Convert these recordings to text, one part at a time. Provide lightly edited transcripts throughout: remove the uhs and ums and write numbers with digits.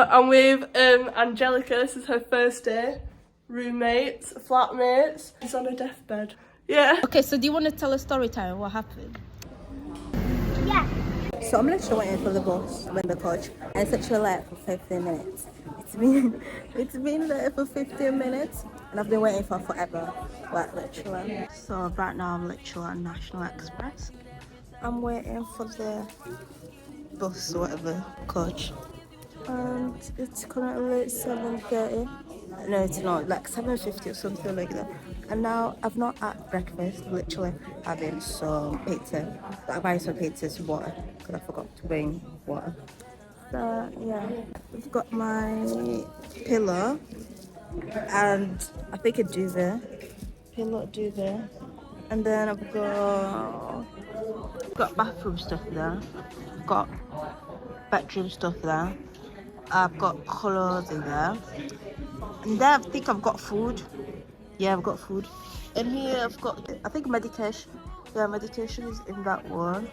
I'm with Angelica. This is her first day. Roommates, flatmates. She's on a deathbed. Yeah. Okay, so do you want to tell a story time? What happened? Yeah. So I'm literally waiting for the bus. I'm in the coach. And it's actually late for 15 minutes. It's been there for 15 minutes. And I've been waiting for forever. Like literally. So right now I'm literally on National Express. I'm waiting for the bus or whatever coach. And it's currently 7:30. No, it's not, like 7:50 or something like that. And now I've not had breakfast, literally having some pizza. I buy some pizza, some water, because I forgot to bring water. So yeah, I've got my pillow and I think a duvet. Pillow, duvet. And then I've got bathroom stuff there. I've got bedroom stuff there. I've got clothes in there. And there I think I've got food. Yeah, I've got food. And here I've got, I think, medication. Yeah, medication is in that one.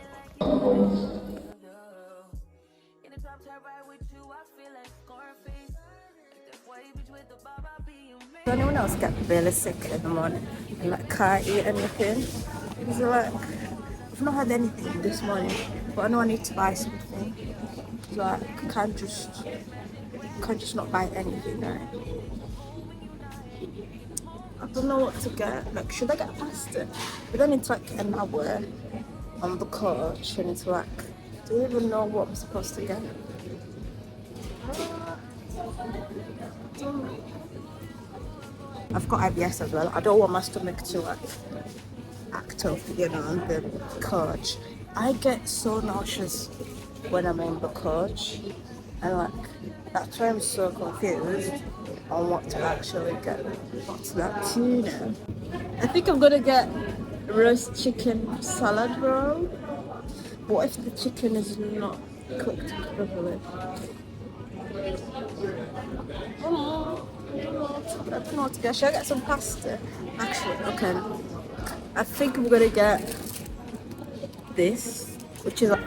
Does anyone else get really sick in the morning and like can't eat anything? It's like, I've not had anything this morning, but I know I need to buy something. It's like, I can't just not buy anything, right? I don't know what to get. Like, should I get pasta? But then it's like an hour on the coach, and it's like, do you even know what I'm supposed to get? I've got IBS as well. I don't want my stomach to like act up, you know, on the coach. I get so nauseous when I'm in the coach, and like that's why I'm so confused on what to actually get. What's that tuna? I think I'm gonna get roast chicken salad roll. What if the chicken is not cooked properly? I don't know what to get. Should I get some pasta? Actually, okay. I think I'm gonna get this, which is like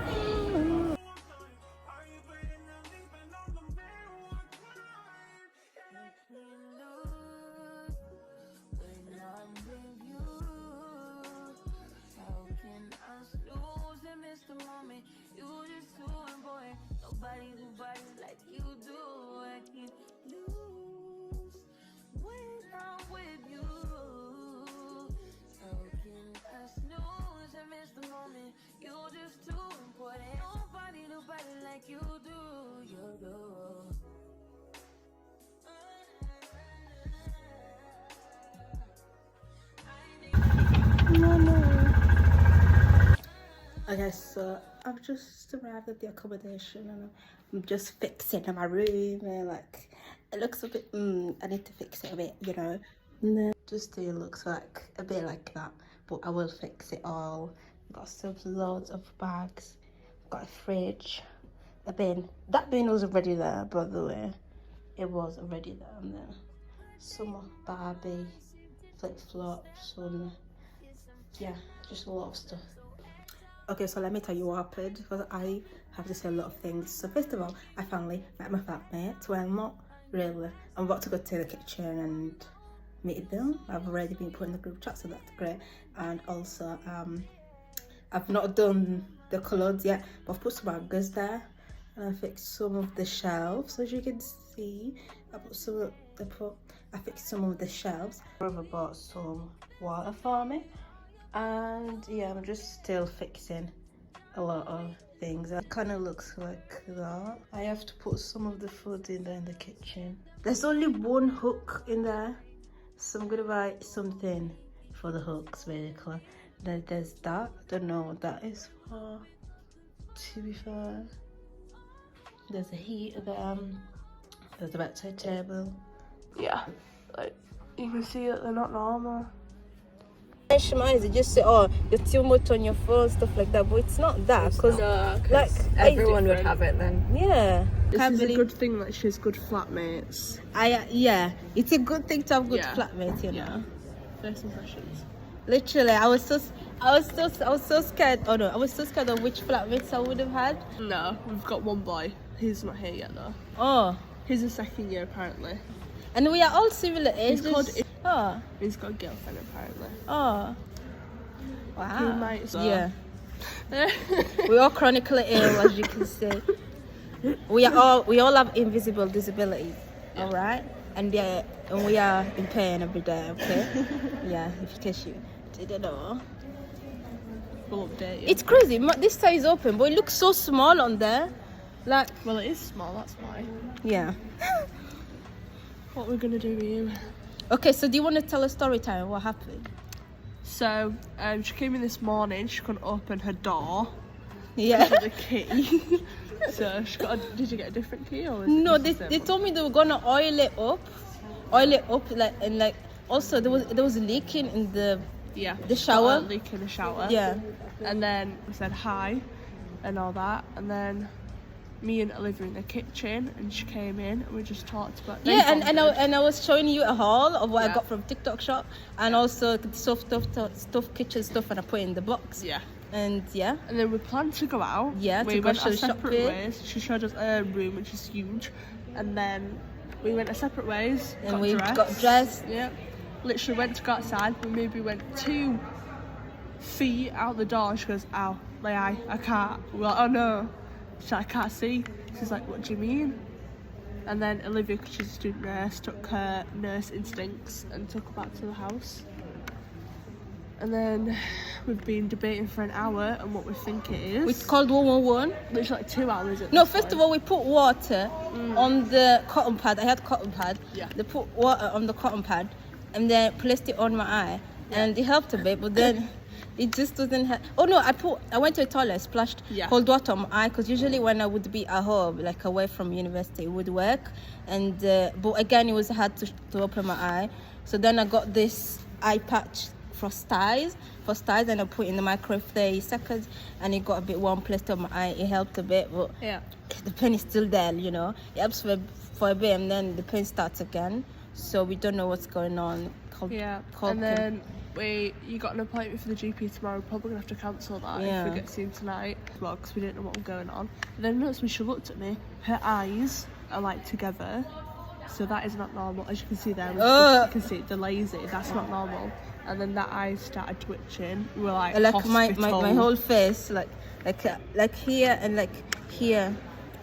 okay, so I've just arrived at the accommodation and I'm just fixing my room and like it looks a bit I need to fix it a bit, you know. And then just still looks like a bit like that, but I will fix it all. I've got some loads of bags, I've got a fridge, a bin. That bin was already there, by the way. It was already there. And then some Barbie flip-flops, some, yeah, just a lot of stuff. Okay, so let me tell you what happened, because I have to say a lot of things. So first of all, I finally met my flatmates. Well, not really. I'm about to go to the kitchen and meet them. I've already been put in the group chat, so that's great. And also, I've not done the clothes yet, but I've put some hangers there. And I fixed some of the shelves, as you can see. I fixed some of the shelves. My brother bought some water for me. And yeah, I'm just still fixing a lot of things. It kind of looks like that. I have to put some of the food in there in the kitchen. There's only one hook in there, so I'm gonna buy something for the hooks basically. Then there's that. I don't know what that is for, to be fair. There's a heater there. There's a bedside table. Yeah, like you can see that they're not normal. They just say, oh, you're too much on your phone, stuff like that, but it's not that, because like everyone would have it then. Yeah, This is a good thing that she's good flatmates. Yeah, it's a good thing to have good flatmates, you know. First impressions. Literally, I was so scared. Oh no, I was so scared of which flatmates I would have had. No, we've got one boy. He's not here yet though. Oh, He's a second year apparently. And we are all similar ages. Oh. He's got a girlfriend apparently. Oh. He Wow. might as well. Yeah. We're all chronically ill, as you can see. We all have invisible disabilities. All right. And we are in pain every day. Okay. Yeah. In case you didn't know. We'll update you. It's crazy. This side is open, but it looks so small on there. Like. Well, it is small. That's why. Yeah. What we're gonna do with you? Okay. So do you want to tell a story time? What happened? So, she came in this morning. She couldn't open her door. Yeah. With a key. So she got. Did you get a different key or? Was it No, just the they same one? told me they were gonna oil it up, like also there was leaking in the shower. Got a leak in the shower. Yeah. And then we said hi, and all that, and then me and Olivia in the kitchen, and she came in, and we just talked about. Yeah, and I was showing you a haul of what I Yeah. got from TikTok shop, and also the stuff, kitchen stuff, and I put it in the box. Yeah. And yeah. And then we planned to go out. Yeah, we to go went our shopping. separate ways. She showed us her room, which is huge, and then we went our separate ways. And we got dressed. Yeah. Literally went to go outside. We maybe went 2 feet out the door. She goes, "Ow, my eye, I can't." We're like, "Oh no." She's like, "I can't see." She's like, "What do you mean?" And then Olivia, because she's a student nurse, took her nurse instincts and took her back to the house. And then we've been debating for an hour on what we think it is. We called 111. It's like 2 hours. No, first of all, we put water on the cotton pad. I had cotton pad. Yeah. They put water on the cotton pad, and then placed it on my eye, and it helped a bit. But then it just doesn't help. Oh no, I went to the toilet, splashed cold water on my eye, because usually when I would be at home, like away from university, it would work. And but again, it was hard to open my eye. So then I got this eye patch for styes, and I put it in the microwave 30 seconds, and it got a bit warm, placed on my eye. It helped a bit, but the pain is still there, you know. It helps for a bit, and then the pain starts again. So we don't know what's going on. And then you got an appointment for the GP tomorrow. We're probably gonna have to cancel that if we get seen tonight as well, because we didn't know what was going on. And then noticed when she looked at me, her eyes are like together, so that is not normal. As you can see there, you can see the lazy. That's not normal. And then that eye started twitching. We were like my whole face, like here and like here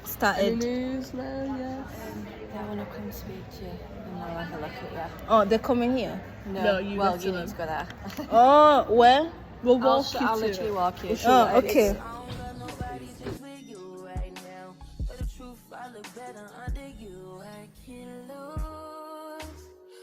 started. Any news now? Yes. They want to come speak to you and they'll have a look at you. Oh, they're coming here. No, you need to go there. Oh, where? We'll walk you I'll to literally walk you. Oh, okay.